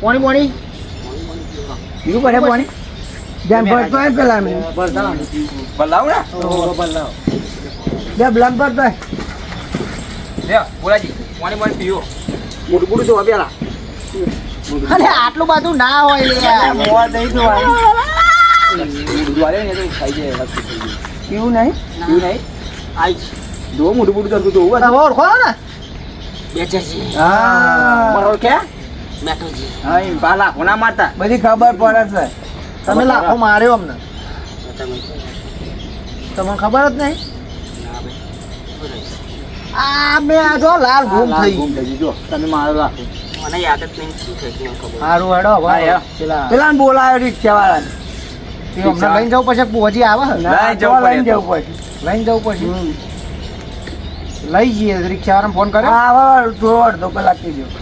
પાણી પાણી પીવું પડે પાણી ધ્યાન ભરતો હોય પેલા બદલાવ ને બે બ્લમ ભરતો લે બોલાજી પાણી પાણી પીવો મોટું મોટું જોવા પેલા અરે આટલું બધું ના હોય મોર દઈ જોવાનું દુવારે ને તો ખાઈ જાય પીવું નહીં પીવું નહીં આઈ જો મોટું મોટું તરતું જોવું તમે ઓળખો ને બેચરજી હા બરોબર કે મેટોજી હા એ બાલા કોના મારતા બધી ખબર પડે છે તમે લાખો માર્યો અમને તમને ખબર જ નહીં આ મેં આ જો લાલ ઘૂમ થઈ ગુમ થઈ જો તમે મારો રાખો મને યાદ જ નહીં શું થઈ ગયું ખબર સારું હેડો હા, યાર. પેલા બોલાયો રિક્ષા વાળાને અમને લઈને જવું પછી પહોંચી આવે લઈને જવું પડે લઈને તો. જવું પડે લઈને જવું પડે લઈ જઈએ રિક્ષા વાળાને ફોન કર્યો હા થોડો અડધો કલાક થઈ ગયો